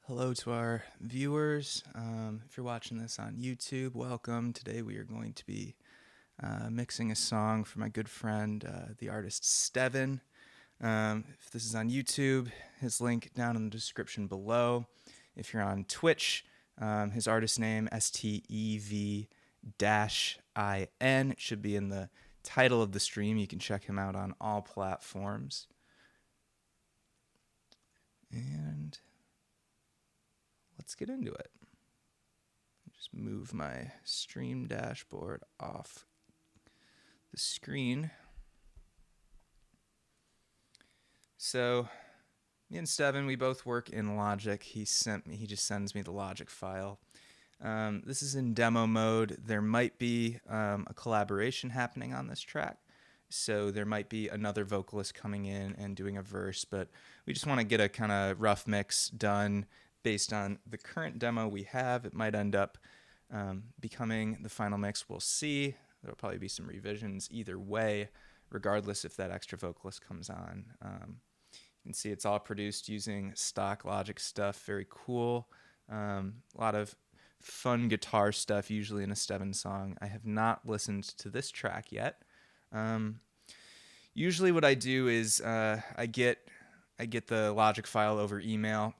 Hello to our viewers. If you're watching this on YouTube, welcome. Today we are going to be mixing a song for my good friend, the artist Stev-In. If this is on YouTube, his link down in the description below. If you're on Twitch, his artist name, Stev-In. It should be in the title of the stream. You can check him out on all platforms. And let's get into it. Just move my stream dashboard off the screen. So, me and Stev-In, we both work in Logic. He just sends me the Logic file. This is in demo mode. There might be a collaboration happening on this track. So there might be another vocalist coming in and doing a verse, but we just want to get a kind of rough mix done based on the current demo we have. It might end up becoming the final mix. We'll see. There'll probably be some revisions either way, regardless if that extra vocalist comes on. You can see it's all produced using stock Logic stuff. Very cool. A lot of fun guitar stuff, usually in a Stev-In song. I have not listened to this track yet. Usually what I do is I get the Logic file over email,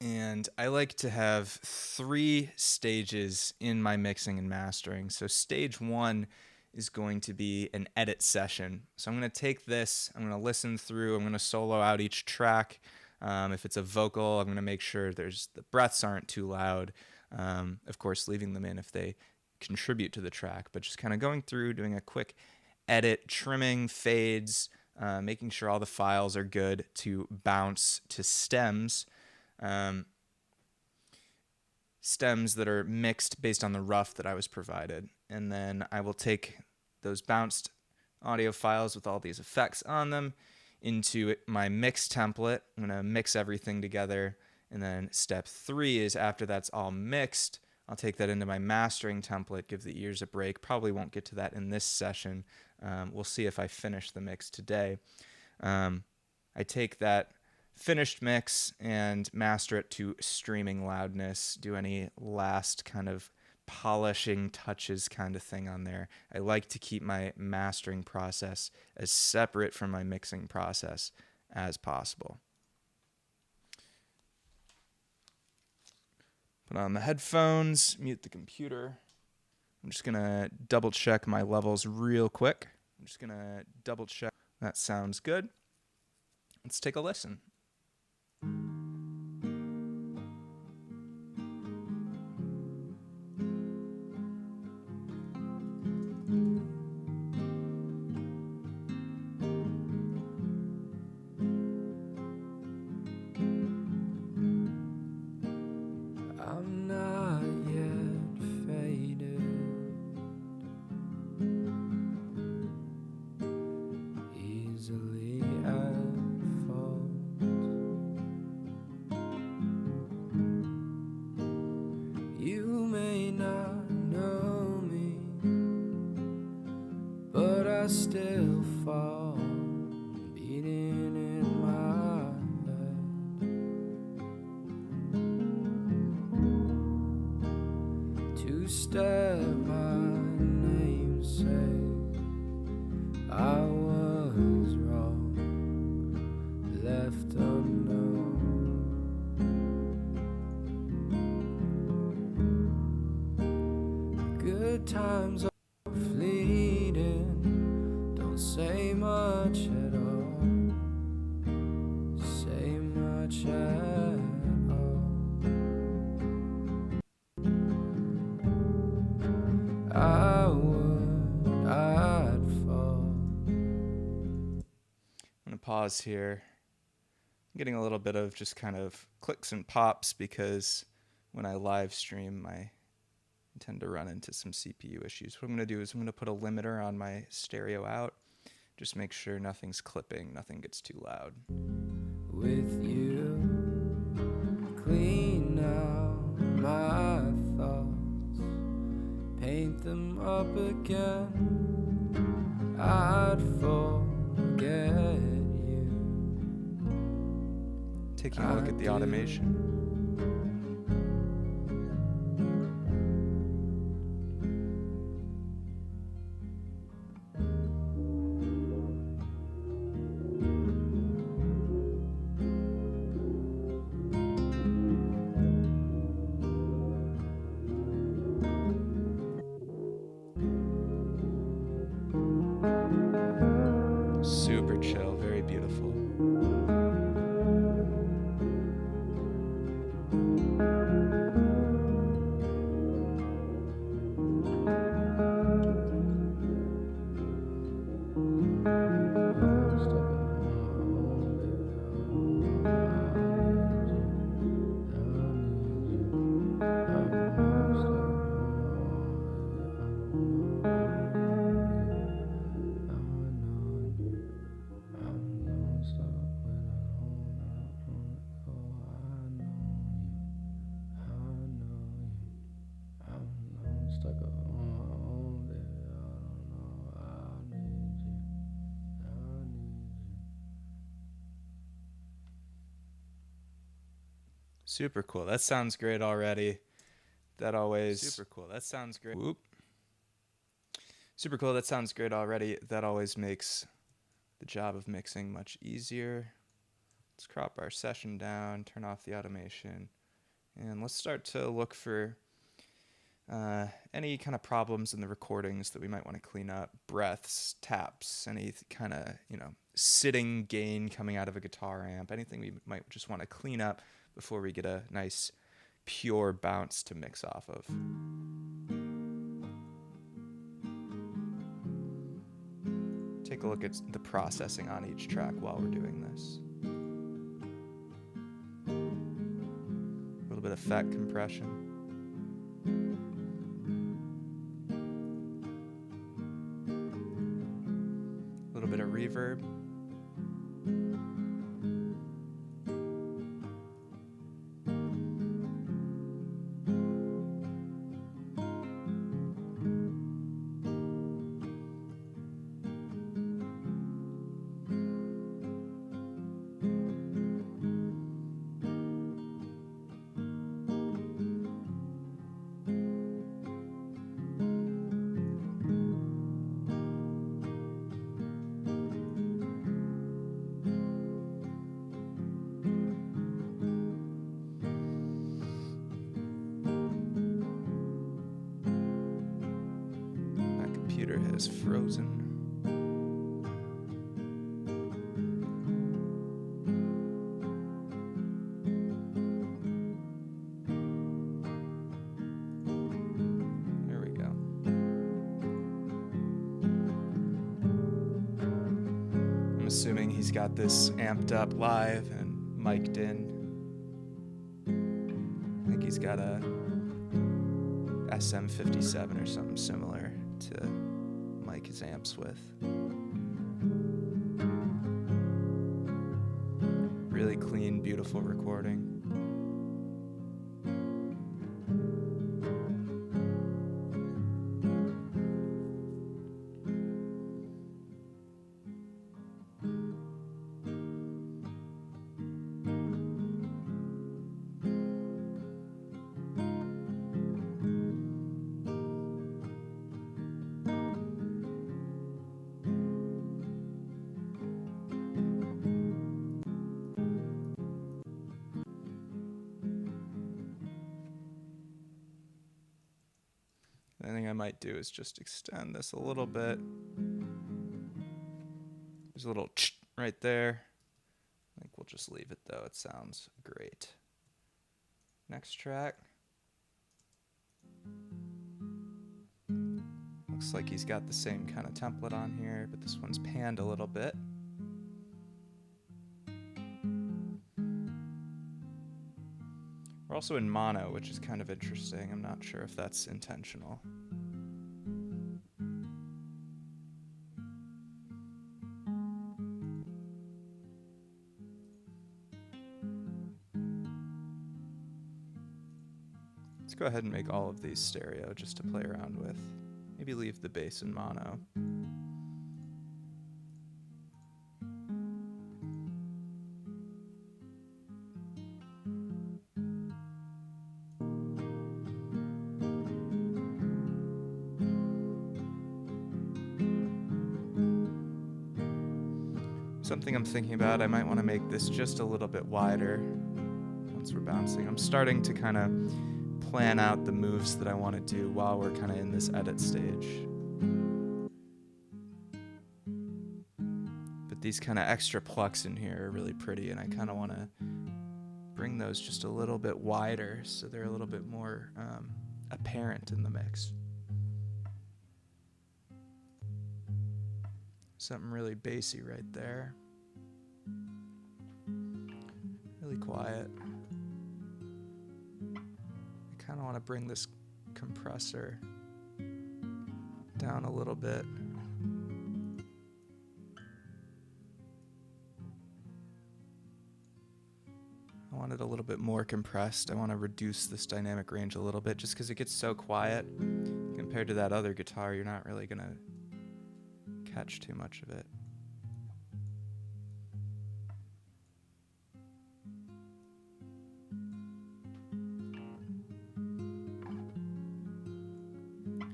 and I like to have 3 stages in my mixing and mastering. So stage 1 is going to be an edit session. So I'm going to take this, I'm going to listen through, I'm going to solo out each track. If it's a vocal, I'm going to make sure the breaths aren't too loud. Of course, leaving them in if they contribute to the track, but just kind of going through, doing a quick edit, trimming, fades, making sure all the files are good to bounce to stems. Stems that are mixed based on the rough that I was provided. And then I will take those bounced audio files with all these effects on them into my mix template. I'm going to mix everything together. And then step 3 is after that's all mixed, I'll take that into my mastering template, give the ears a break. Probably won't get to that in this session. We'll see if I finish the mix today. I take that finished mix and master it to streaming loudness, do any last kind of polishing touches kind of thing on there. I like to keep my mastering process as separate from my mixing process as possible. Put on the headphones, mute the computer. I'm just going to double check my levels real quick. I'm just going to double check. That sounds good. Let's take a listen. I'm not yet faded, easily at fault. You may not know me, but I still fall, beating in my two-step my namesake. I was wrong, left unknown. Good times are fleeting, don't say much at all, say much at all. I'd fall. I'm going to pause here. I'm getting a little bit of just kind of clicks and pops because when I live stream, I tend to run into some CPU issues. What I'm going to do is I'm going to put a limiter on my stereo out. Just make sure nothing's clipping, nothing gets too loud. With you, clean out my thoughts, paint them up again. I'd forget you. Taking a look at the automation. Super cool. That sounds great already. That always... Super cool. That sounds great. Whoop. Super cool. That sounds great already. That always makes the job of mixing much easier. Let's crop our session down, turn off the automation, and let's start to look for any kind of problems in the recordings that we might want to clean up. Breaths, taps, any kind of, sitting gain coming out of a guitar amp, anything we might just want to clean up before we get a nice pure bounce to mix off of. Take a look at the processing on each track while we're doing this. A little bit of FET compression. A little bit of reverb. Has frozen. There we go. I'm assuming he's got this amped up live and mic'd in. I think he's got a SM57 or something similar to mic his amps with. Really clean, beautiful recording. The thing I might do is just extend this a little bit. There's a little right there. I think we'll just leave it though. It sounds great. Next track. Looks like he's got the same kind of template on here, but this one's panned a little bit. We're also in mono, which is kind of interesting. I'm not sure if that's intentional. Let's go ahead and make all of these stereo just to play around with. Maybe leave the bass in mono. Something I'm thinking about, I might want to make this just a little bit wider once we're bouncing. I'm starting to kind of plan out the moves that I want to do while we're kind of in this edit stage. But these kind of extra plucks in here are really pretty, and I kind of want to bring those just a little bit wider so they're a little bit more apparent in the mix. Something really bassy right there. Really quiet. I kind of want to bring this compressor down a little bit. I want it a little bit more compressed. I want to reduce this dynamic range a little bit just because it gets so quiet. Compared to that other guitar, you're not really going to catch too much of it.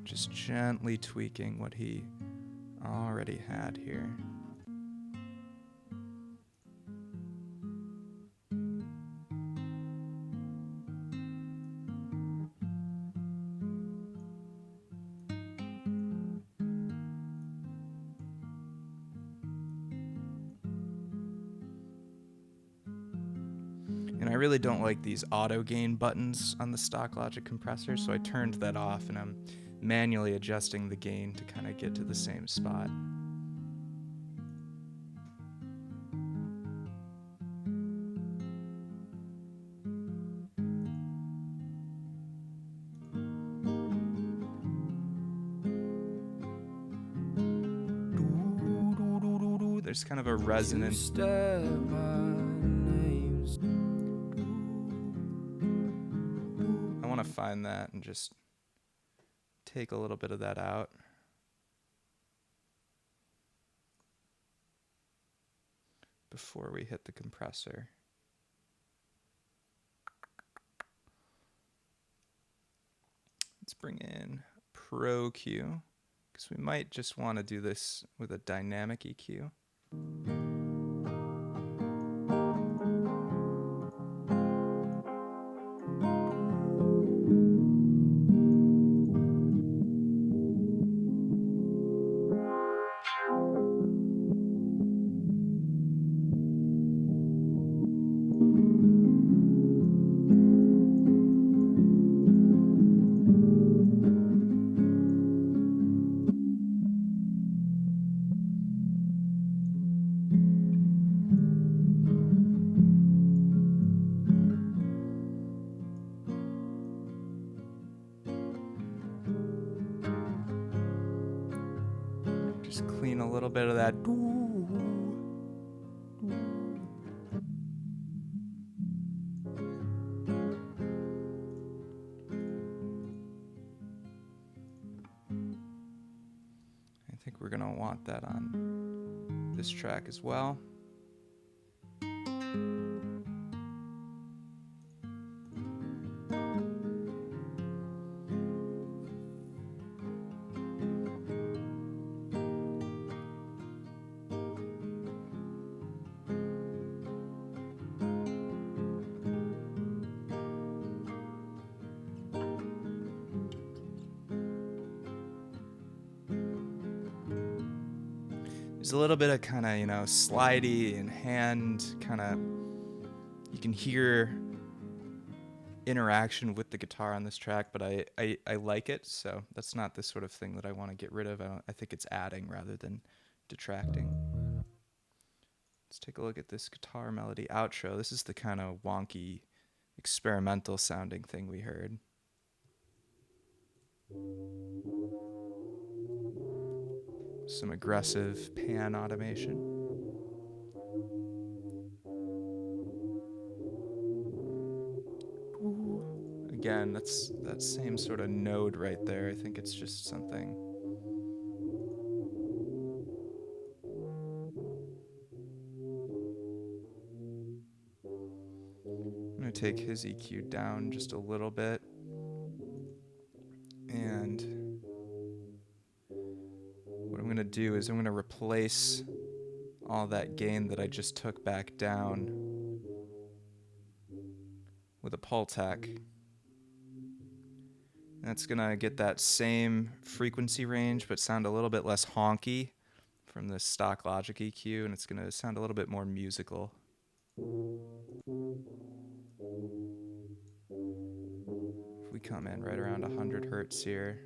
just gently tweaking what he already had here. And I really don't like these auto gain buttons on the stock Logic compressor, so I turned that off and I'm manually adjusting the gain to kind of get to the same spot. There's kind of a resonant. I want to find that and just take a little bit of that out. Before we hit the compressor. Let's bring in Pro Q, because we might just want to do this with a dynamic EQ. Just clean a little bit of that. I think we're gonna want that on this track as well. There's a little bit of kind of, slidey and hand kind of, you can hear interaction with the guitar on this track, but I like it, so that's not the sort of thing that I want to get rid of. I think it's adding rather than detracting. Let's take a look at this guitar melody outro. This is the kind of wonky, experimental sounding thing we heard. Some aggressive pan automation. Again, that's that same sort of node right there. I think it's just something. I'm going to take his EQ down just a little bit. And what I'm going to do is I'm going to replace all that gain that I just took back down with a Pultec. That's going to get that same frequency range but sound a little bit less honky from the stock Logic EQ, and it's going to sound a little bit more musical. If we come in right around 100 hertz here.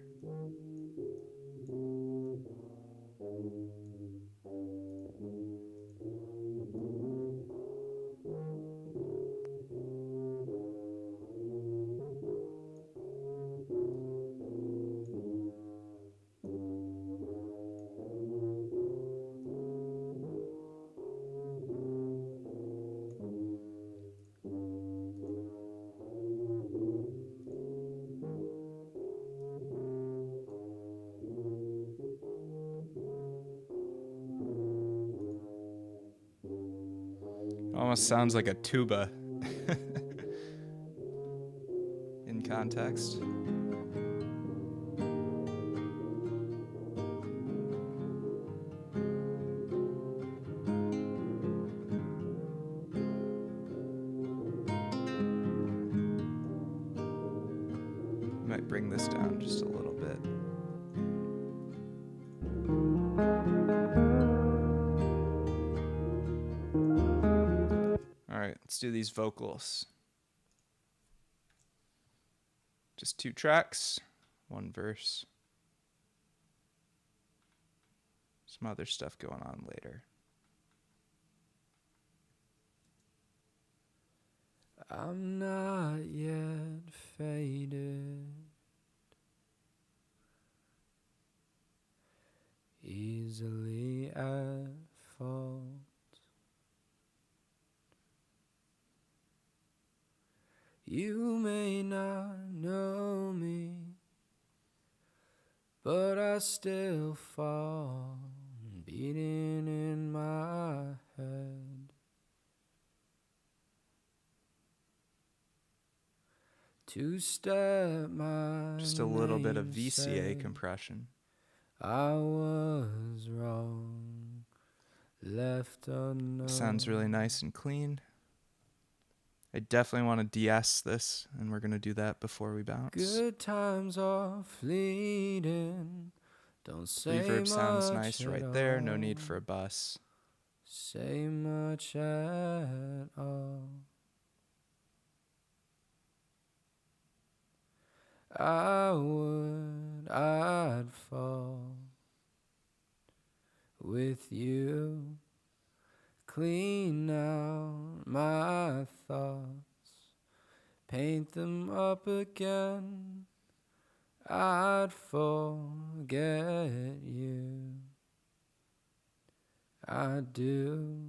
Almost sounds like a tuba in context. might bring this down just a little bit. All right, let's do these vocals. Just 2 tracks, 1 verse. Some other stuff going on later. I'm not yet faded, easily at fault. You may not know me, but I still fall, beating in my head. Two-step my Just a little bit of VCA namesake. compression. I was wrong, left unknown. Sounds really nice and clean. I definitely want to de-ess this, and we're going to do that before we bounce. Good times are fleeting. Don't say Reverb sounds much nice at right there. No all. need for a bus. Say much at all. I'd fall with you. Clean out my thoughts, paint them up again. I'd forget you. I do.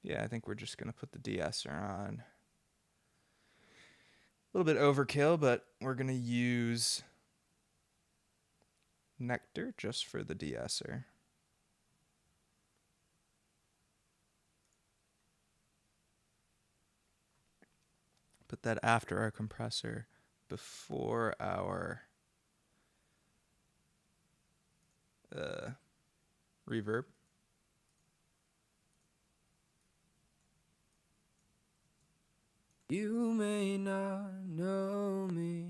Yeah, I think we're just going to put the de-esser on. A little bit overkill, but we're going to use Nectar just for the de-esser. Put that after our compressor, before our reverb. You may not know me,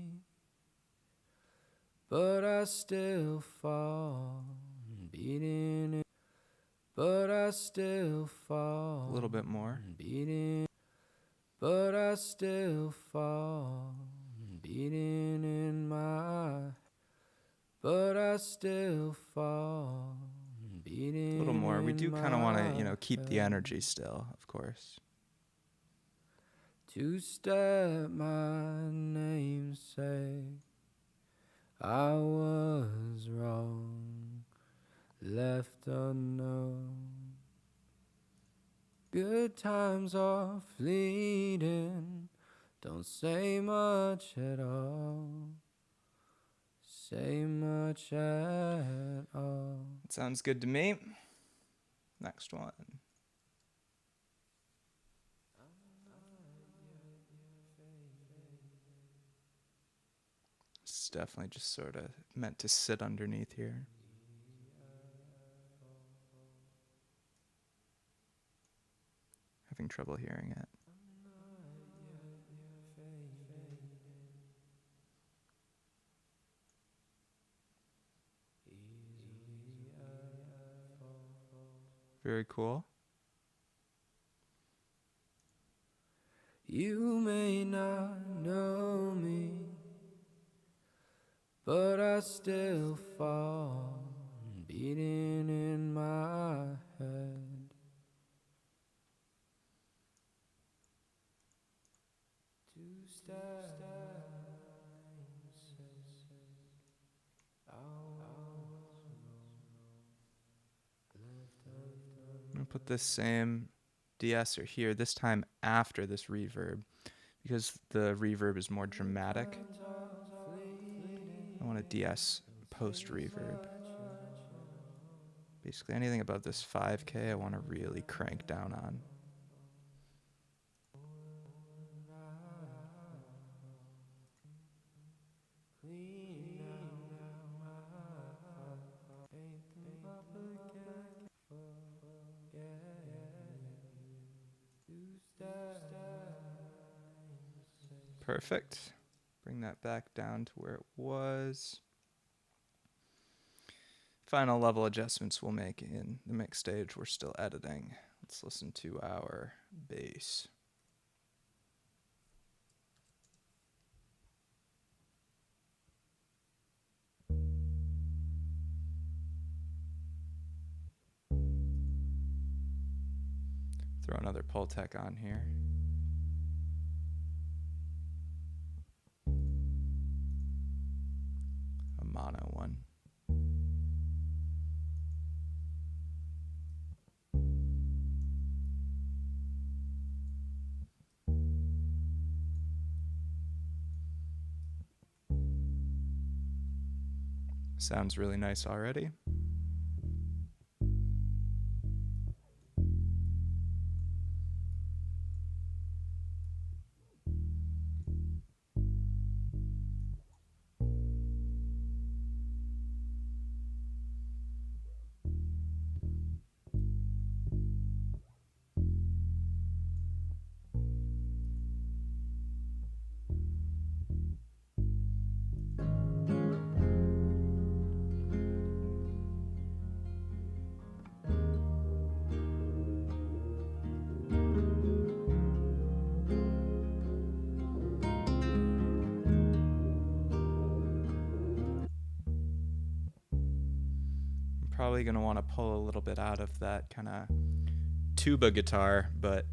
but I still fall, beating it. But I still fall. A little bit more. Beating. But I still fall, beating in my. But I still fall, beating. A little more. We do kind of want to, keep the energy still, of course. Two-step my namesake. I was wrong, left unknown. Good times are fleeting. Don't say much at all. Say much at all. It sounds good to me. Next one. It's definitely just sort of meant to sit underneath here. Having trouble hearing it. Very cool. You may not know me, but I still fall, beating in my head. I'm going to put this same de-esser here, this time after this reverb, because the reverb is more dramatic. I want to de-ess post-reverb. Basically anything above this 5K I want to really crank down on. Perfect. Bring that back down to where it was. Final level adjustments we'll make in the mix stage. We're still editing. Let's listen to our bass. Throw another Pultec on here. A mono one. Sounds really nice already. Probably going to want to pull a little bit out of that kind of tuba guitar, but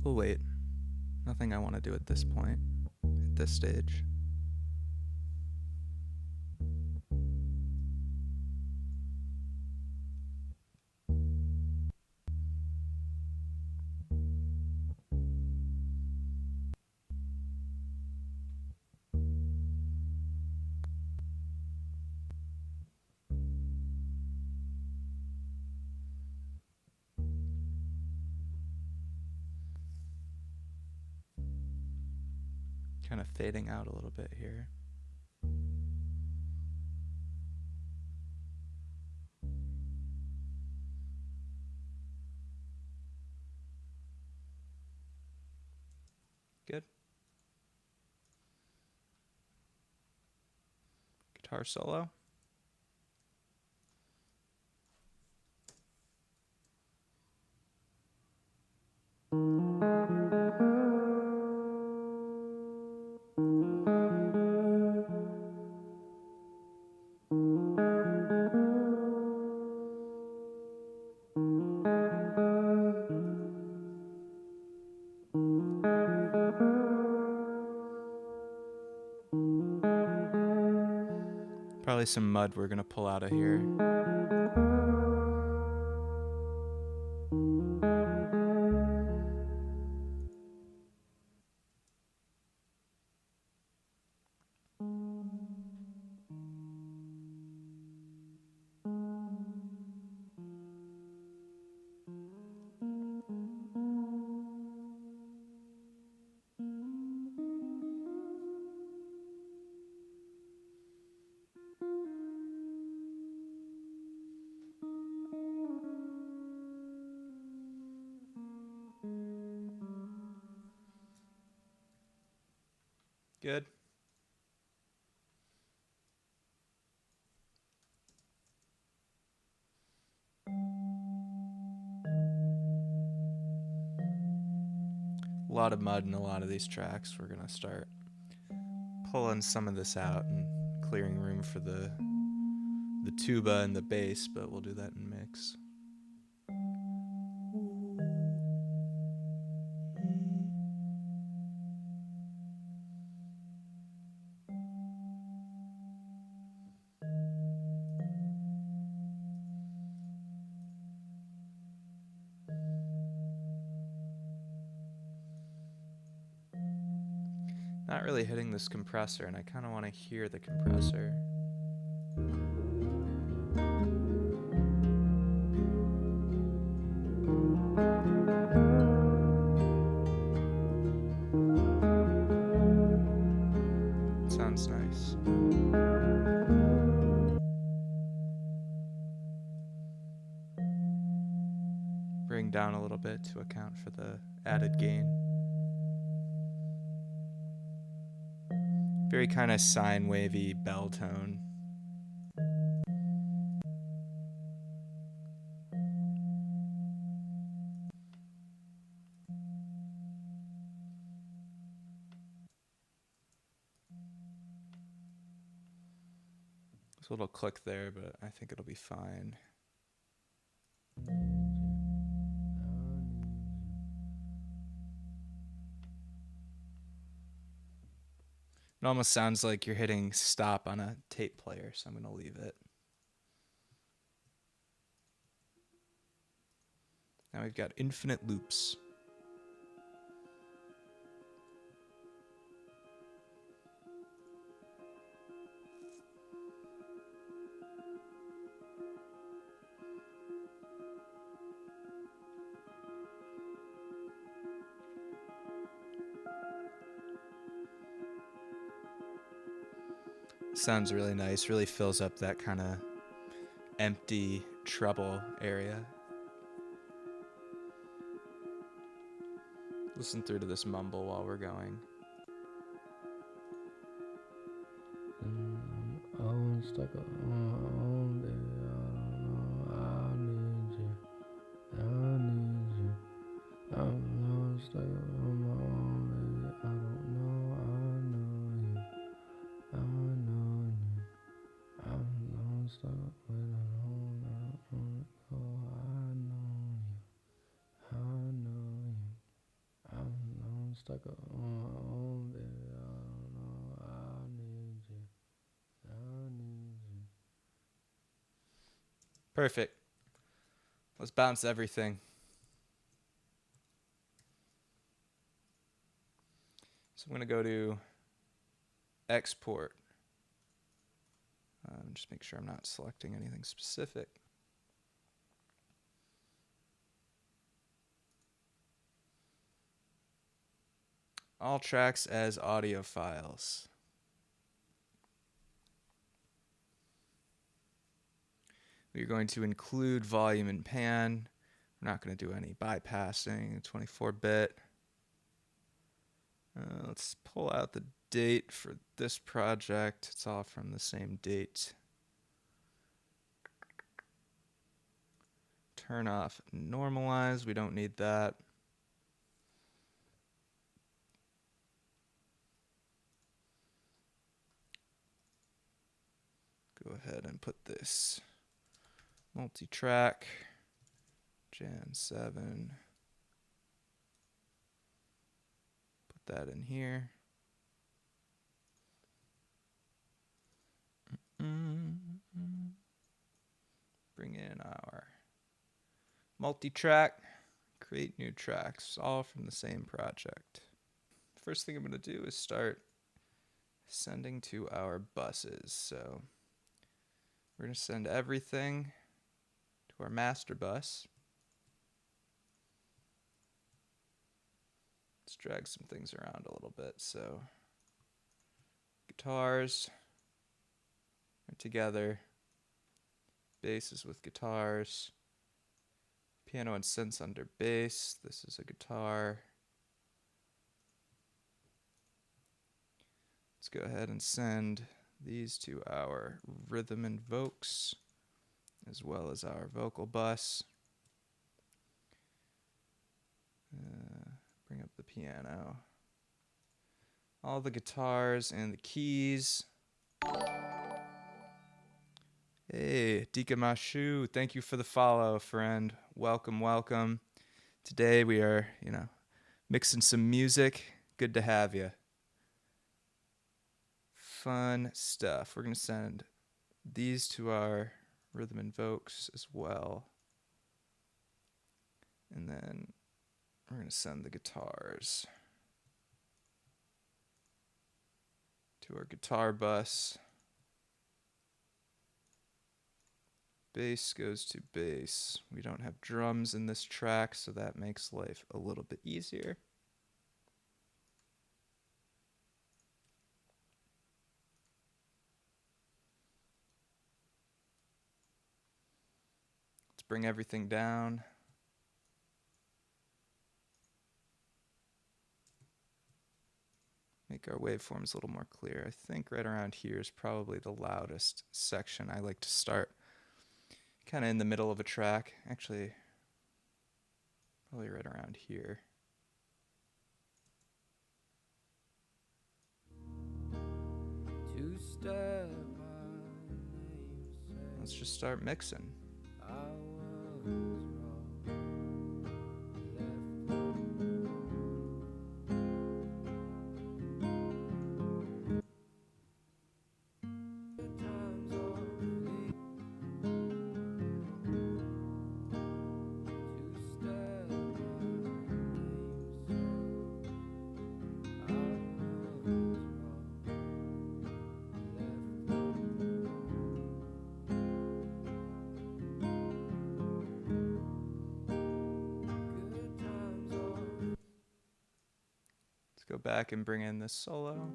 we'll wait. Nothing I want to do at this point, at this stage. Kind of fading out a little bit here. Good. Guitar solo. Probably some mud we're going to pull out of here. Good. A lot of mud in a lot of these tracks. We're going to start pulling some of this out and clearing room for the tuba and the bass, but we'll do that in mix. Not really hitting this compressor, and I kind of want to hear the compressor. Sounds nice. Bring down a little bit to account for the added gain. Very kind of sine wavy bell tone. There's a little click there, but I think it'll be fine. It almost sounds like you're hitting stop on a tape player, so I'm going to leave it. Now we've got infinite loops. Sounds really nice, really fills up that kind of empty treble area. Listen through to this mumble while we're going. I was stuck on my own, baby. I don't know. I need you. I'm stuck on my own, baby. I don't know. I know you. I know you. I'm stuck with a home. I don't wanna go. I know you. I know you. I'm stuck on my own, baby. I don't know. I need you. I need you. Perfect. Let's bounce everything. So I'm going to go to export. Just make sure I'm not selecting anything specific. All tracks as audio files. We're going to include volume and pan. We're not going to do any bypassing, 24-bit. Let's pull out the date for this project. It's all from the same date. Turn off normalize. We don't need that. Go ahead and put this multi-track, Jan 7. Put that in here. Bring in our multi-track, create new tracks, all from the same project. First thing I'm going to do is start sending to our buses. So we're going to send everything to our master bus. Let's drag some things around a little bit. So guitars are together, basses with guitars, piano and synths under bass. This is a guitar. Let's go ahead and send these to our rhythm invokes as well as our vocal bus. Bring up the piano. All the guitars and the keys. Hey, Dika Mashu, thank you for the follow, friend. Welcome, welcome. Today we are, mixing some music. Good to have you. Fun stuff. We're going to send these to our rhythm invokes as well. And then we're going to send the guitars to our guitar bus. Bass goes to bass. We don't have drums in this track, so that makes life a little bit easier. Let's bring everything down. make our waveforms a little more clear. I think right around here is probably the loudest section. I like to start kind of in the middle of a track. Actually, probably right around here. Let's just start mixing. Go back and bring in this solo.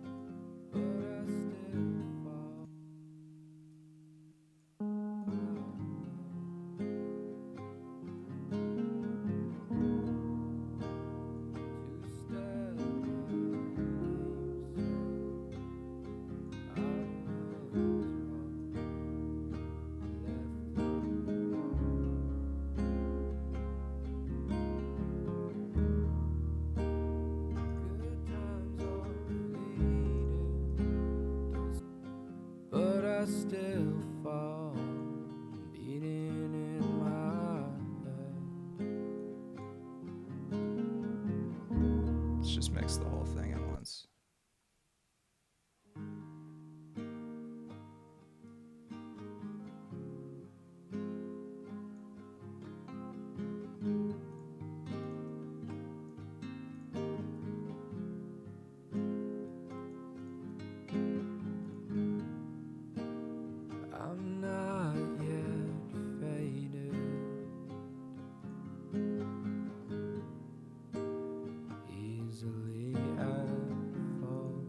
Just mix the whole thing at once. I'm not yet faded, easily at fault.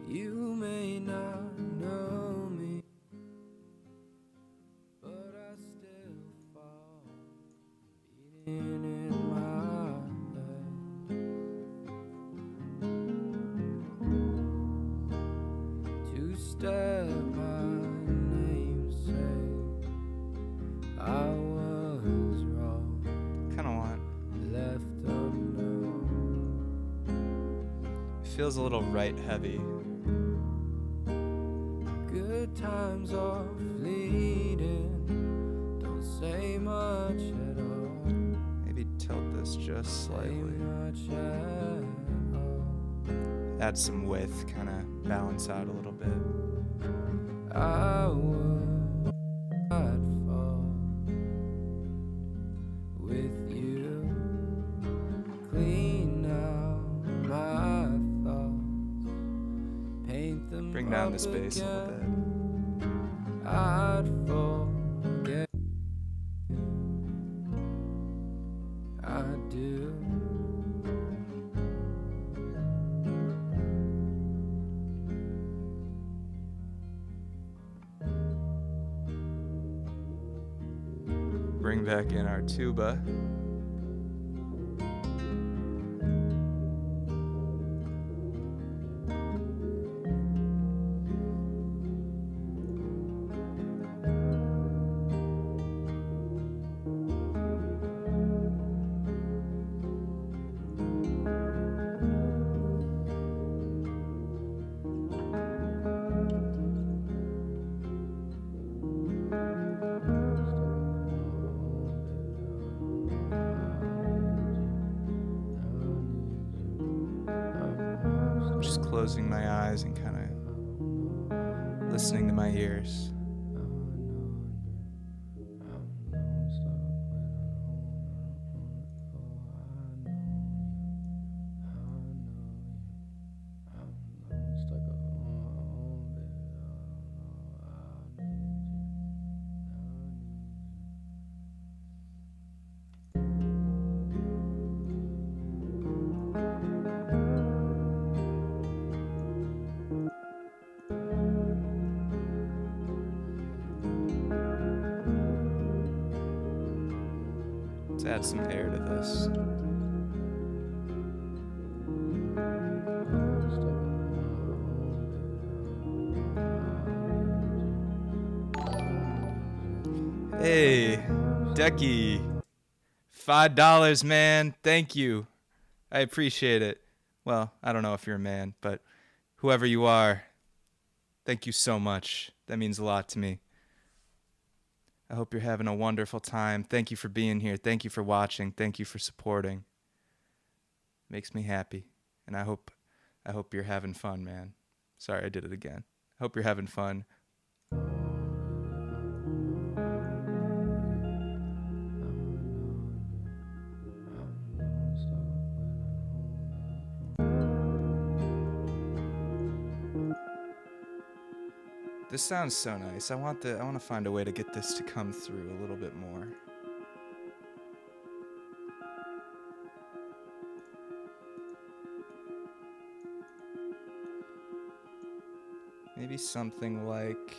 You may not know me, but I still fall, beating in my head. Two-step my namesake, I was wrong, Kind of want. left unknown. Feels a little right heavy. Good times are fleeting, don't say much at all. Maybe tilt this just Say slightly. much at all. Add some width, kind of balance out a little bit. I would not fall with you. Clean out my thoughts, paint them. Bring down up this bass a little bit. again. I'd forget. I do. Bring back in our tuba. Just closing my eyes and kind of listening to my ears. Let's add some air to this. Decky, $5, man. Thank you. I appreciate it. Well, I don't know if you're a man, but whoever you are, thank you so much. That means a lot to me. I hope you're having a wonderful time. Thank you for being here. Thank you for watching. Thank you for supporting. Makes me happy. And I hope you're having fun, man. Sorry, I did it again. I hope you're having fun. This sounds so nice. I want to find a way to get this to come through a little bit more. Maybe something like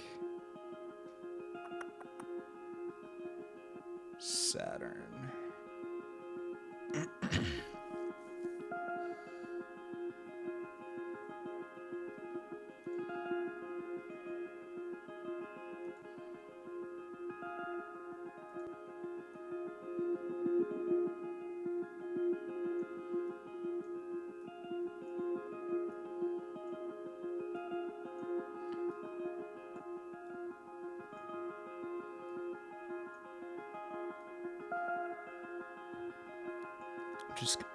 Saturn.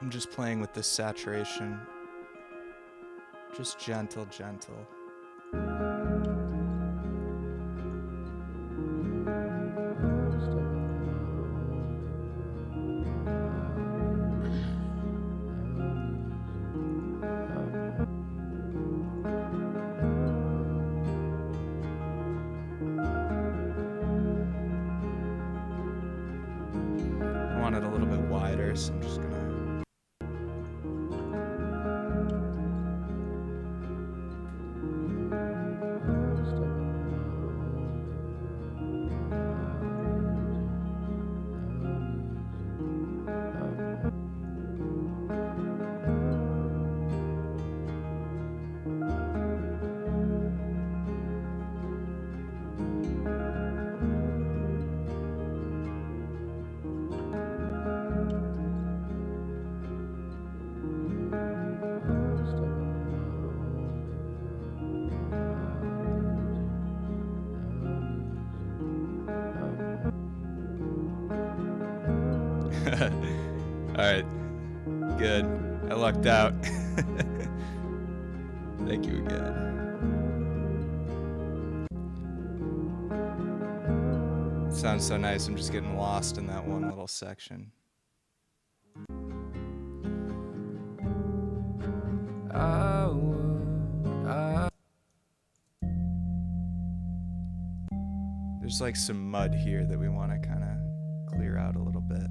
I'm just playing with this saturation. Just gentle. I want it a little bit wider, so I'm just gonna. Alright. Good. I lucked out. Thank you again. It sounds so nice. I'm just getting lost in that one little section. There's like some mud here that we want to kind of clear out a little bit.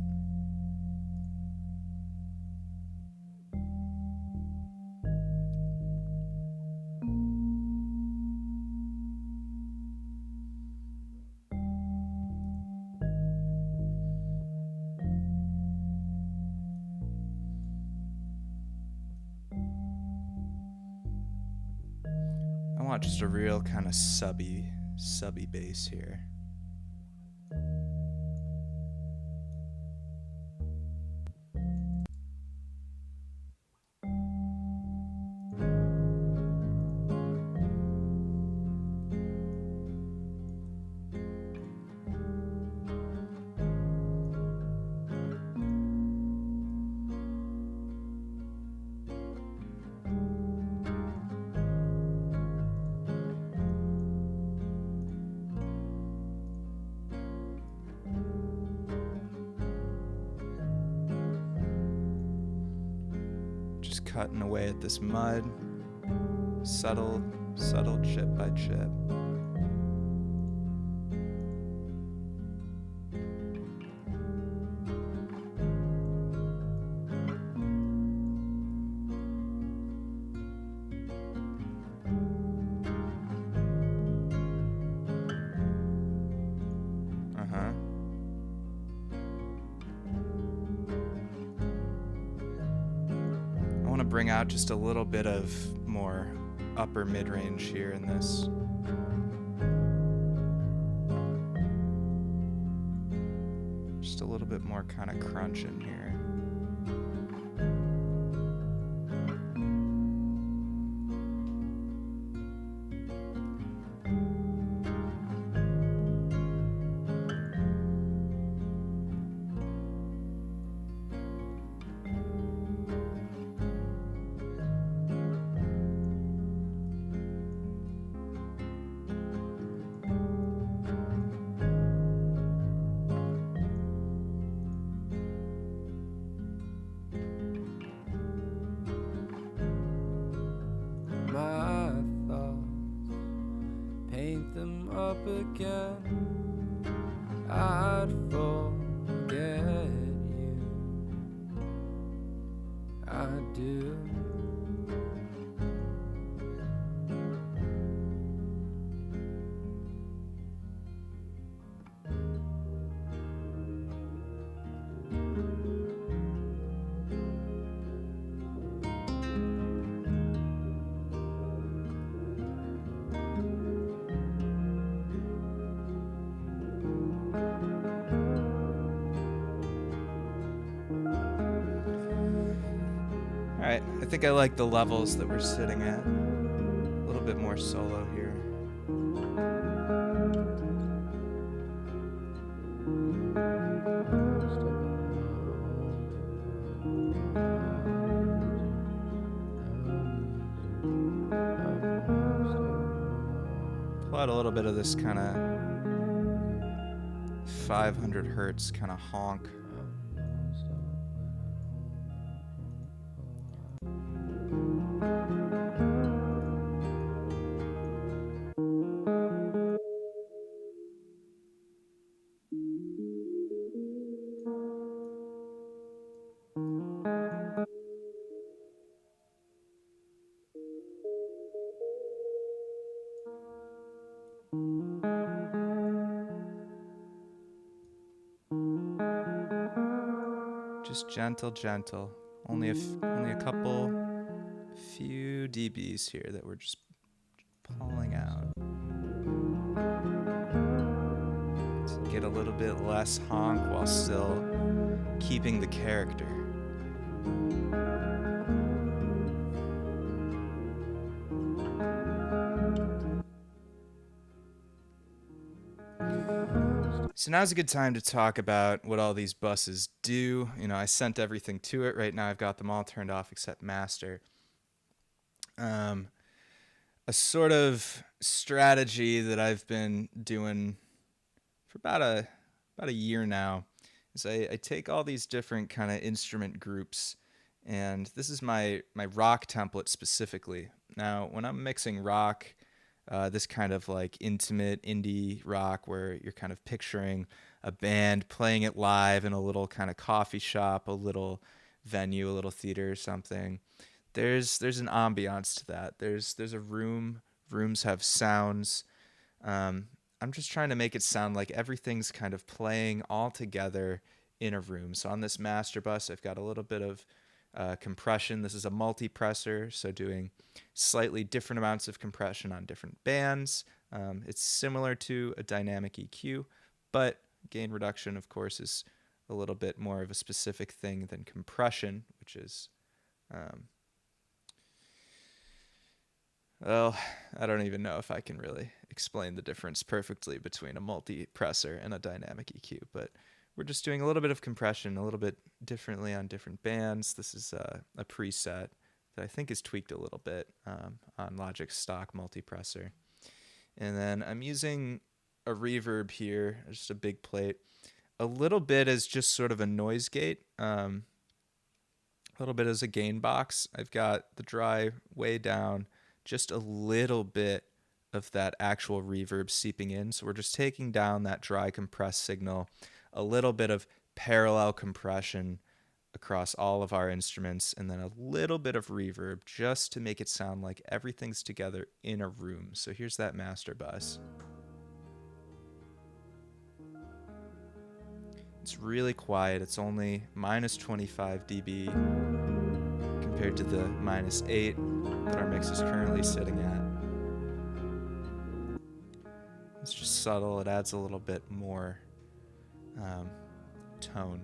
I want just a real kind of subby bass here. Just cutting away at this mud, subtle chip by chip. Bring out just a little bit of more upper mid-range here in this. more kind of crunch in here. My thoughts, paint them up again. I'd forget you. I do. Alright, I think I like the levels that we're sitting at. A little bit more solo here. Pull out a little bit of this kind of 500 hertz kind of honk. Just gentle. Only a few dBs here that we're just pulling out. To get a little bit less honk while still keeping the character. So now's a good time to talk about what all these buses do. You know, I sent everything to it. Right now I've got them all turned off except master. A sort of strategy that I've been doing for about a year now is I take all these different kind of instrument groups, and this is my rock template specifically. Now, when I'm mixing rock, this kind of like intimate indie rock where you're kind of picturing a band playing it live in a little kind of coffee shop, a little venue, a little theater or something. There's an ambiance to that. There's a room. Rooms have sounds. I'm just trying to make it sound like everything's kind of playing all together in a room. So on this master bus, I've got a little bit of compression. This is a multipressor, so doing slightly different amounts of compression on different bands. It's similar to a dynamic EQ, but gain reduction, of course, is a little bit more of a specific thing than compression, which is, well, I don't even know if I can really explain the difference perfectly between a multipressor and a dynamic EQ, but we're just doing a little bit of compression, a little bit differently on different bands. This is a preset that I think is tweaked a little bit on Logic's stock multipressor. And then I'm using a reverb here, just a big plate. A little bit as just sort of a noise gate, a little bit as a gain box. I've got the dry way down, just a little bit of that actual reverb seeping in. So we're just taking down that dry compressed signal, a little bit of parallel compression across all of our instruments, and then a little bit of reverb just to make it sound like everything's together in a room. So here's that master bus. It's really quiet. It's only minus 25 dB compared to the minus 8 that our mix is currently sitting at. It's just subtle. It adds a little bit more tone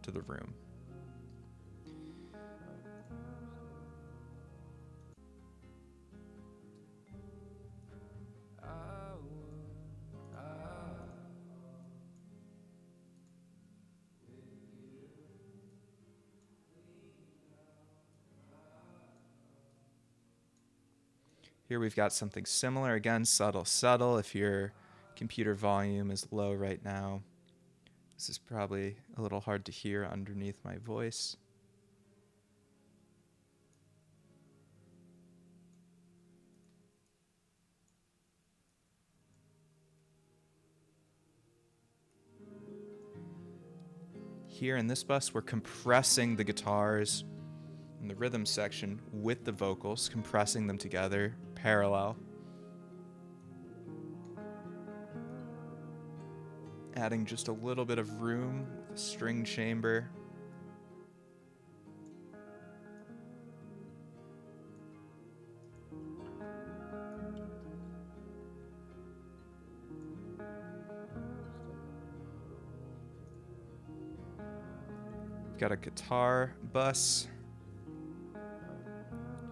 to the room. Here we've got something similar. Again, subtle, subtle. If your computer volume is low right now, this is probably a little hard to hear underneath my voice. Here in this bus, we're compressing the guitars in the rhythm section with the vocals, compressing them together, parallel. Adding just a little bit of room with the string chamber. Got a guitar bus.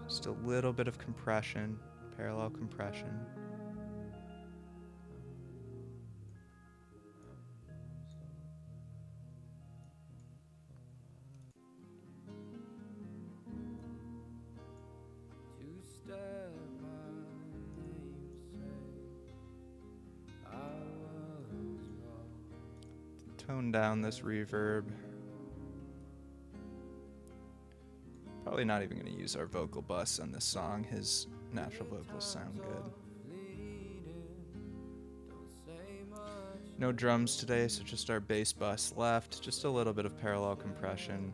Just a little bit of compression, parallel compression. Tone down this reverb. Probably not even going to use our vocal bus on this song. His natural vocals sound good. No drums today, so just our bass bus left. Just a little bit of parallel compression.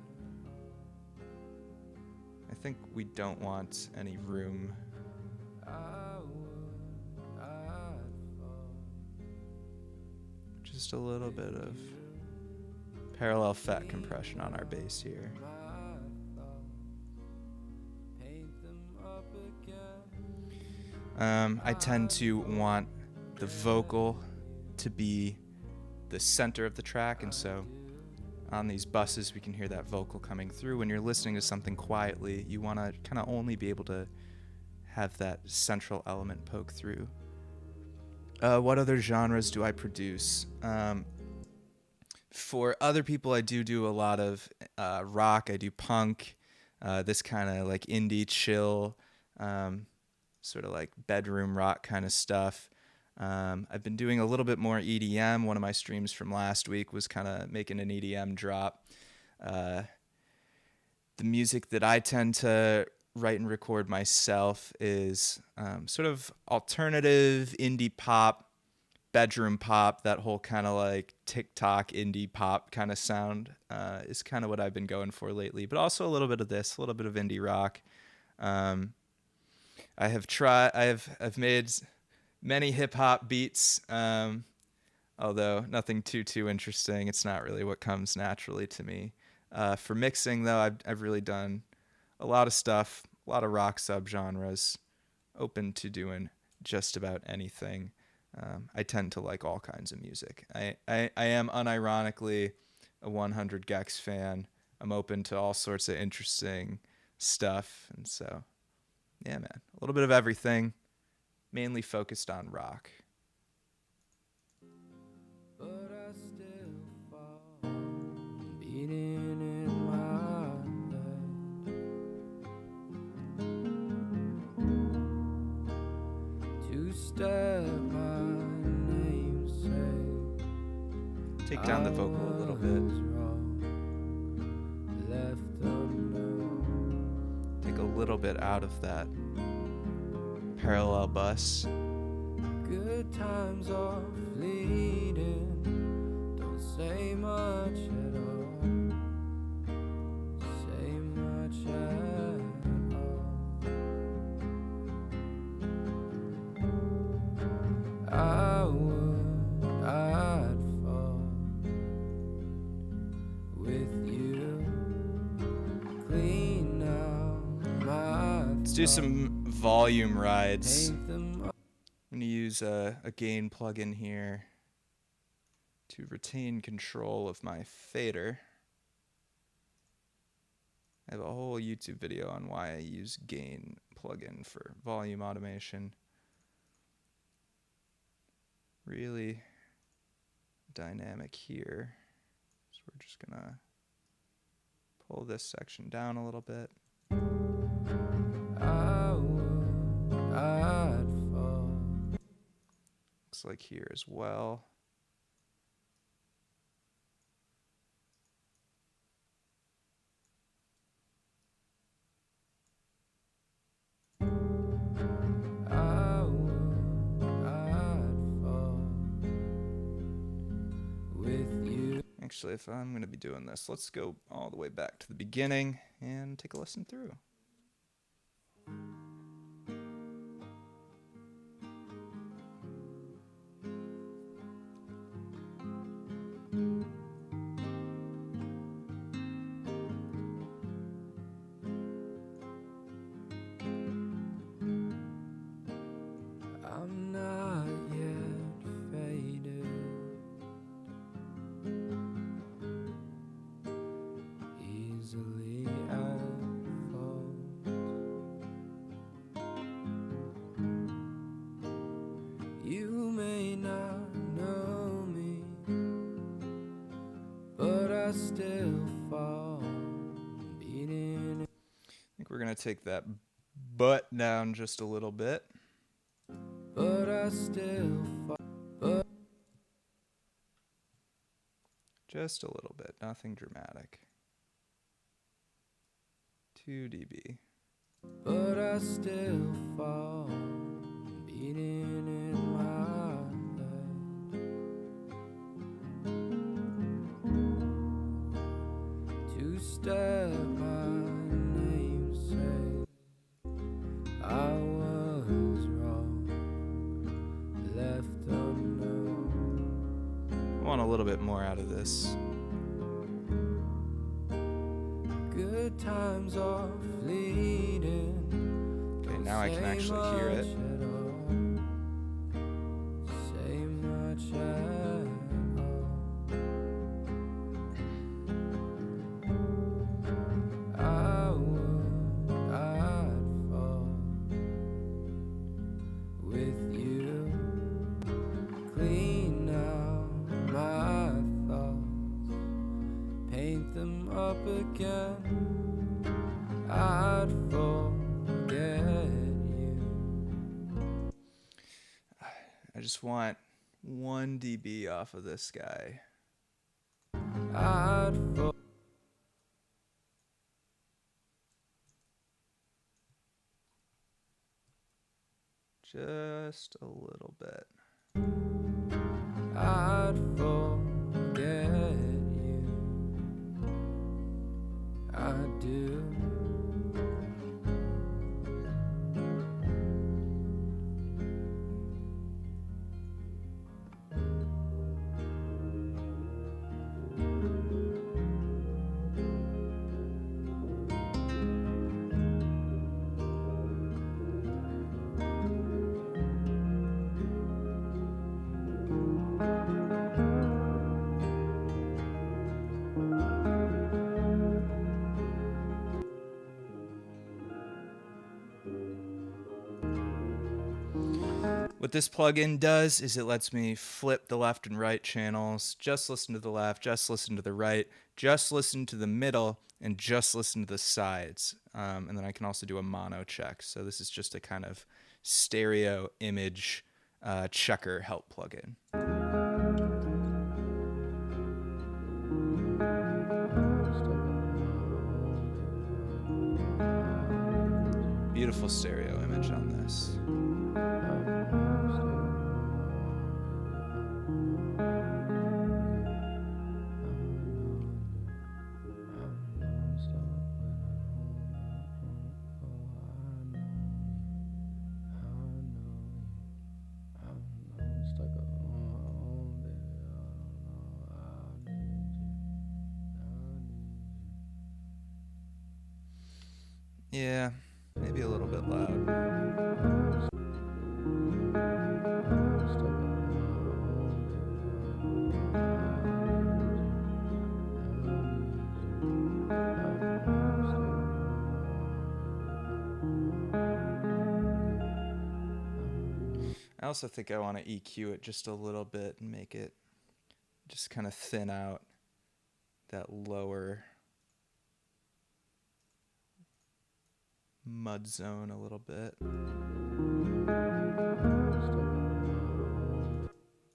I think we don't want any room. Just a little bit of parallel FET compression on our bass here. I tend to want the vocal to be the center of the track, and so on these buses we can hear that vocal coming through. When you're listening to something quietly, you want to kind of only be able to have that central element poke through. What other genres do I produce? For other people, I do a lot of rock. I do punk, this kind of like indie chill, sort of like bedroom rock kind of stuff. I've been doing a little bit more EDM. One of my streams from last week was kind of making an EDM drop. The music that I tend to write and record myself is sort of alternative indie pop, bedroom pop. That whole kind of like TikTok indie pop kind of sound is kind of what I've been going for lately, but also a little bit of this, a little bit of indie rock. I've made many hip hop beats, although nothing too interesting. It's not really what comes naturally to me. For mixing though, I've really done a lot of stuff, a lot of rock subgenres, open to doing just about anything. I tend to like all kinds of music. I am unironically a 100 Gex fan. I'm open to all sorts of interesting stuff, and so yeah, man, a little bit of everything, mainly focused on rock. But I still fall, beating in my head. Two-step my namesake. Take down the vocal a little bit. Take a little bit out of that parallel bus. Good times are fleeting. Don't say much at all. Say much at all. I'd fall with you. Clean out my. Let's do some volume rides. I'm going to use a gain plugin here to retain control of my fader. I have a whole YouTube video on why I use gain plugin for volume automation. Really dynamic here. So we're just gonna pull this section down a little bit. Looks like here as well. Actually, if I'm going to be doing this, let's go all the way back to the beginning and take a listen through. I'm not yet faded, easily at fault. You may not know me, but I still fall, beating. I think we're going to take that butt down just a little bit. But I still fall. Just a little bit, nothing dramatic. 2 dB. But I still fall, beating in my head. Two-step my namesake, I was wrong, left unknown. I want a little bit more out of this. Good times are fleeting. Okay, now I can actually hear it. Say much at all. I'd fall with you. Clean out my thoughts, paint them up again. I'd forget you. I just want 1 dB off of this guy. I'd Just a little bit. I'd forget you. I do. What this plugin does is it lets me flip the left and right channels, just listen to the left, just listen to the right, just listen to the middle, and just listen to the sides. And then I can also do a mono check. So this is just a kind of stereo image checker help plugin. Beautiful stereo image on this. Yeah, maybe a little bit loud. also think I want to EQ it just a little bit and make it just kind of thin out that lower mud zone a little bit.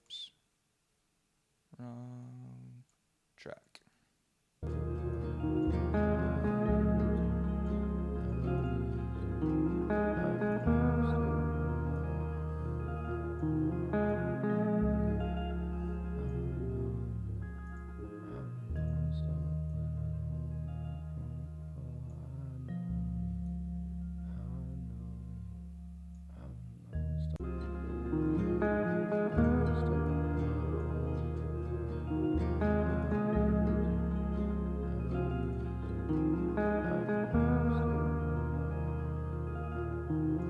Oops. Wrong track.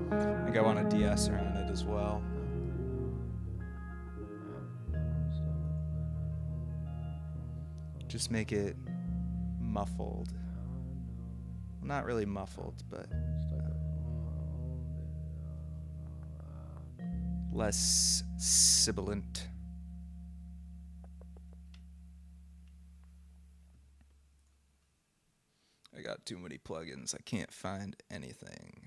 I think I want a de-esser on it as well. Just make it muffled. Well, not really muffled, but less sibilant. I got too many plugins. I can't find anything.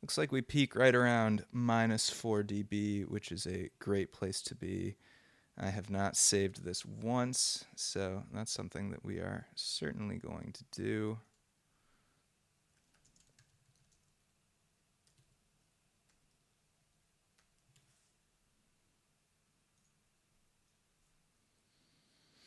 Looks like we peak right around -4 dB, which is a great place to be. I have not saved this once, so that's something that we are certainly going to do.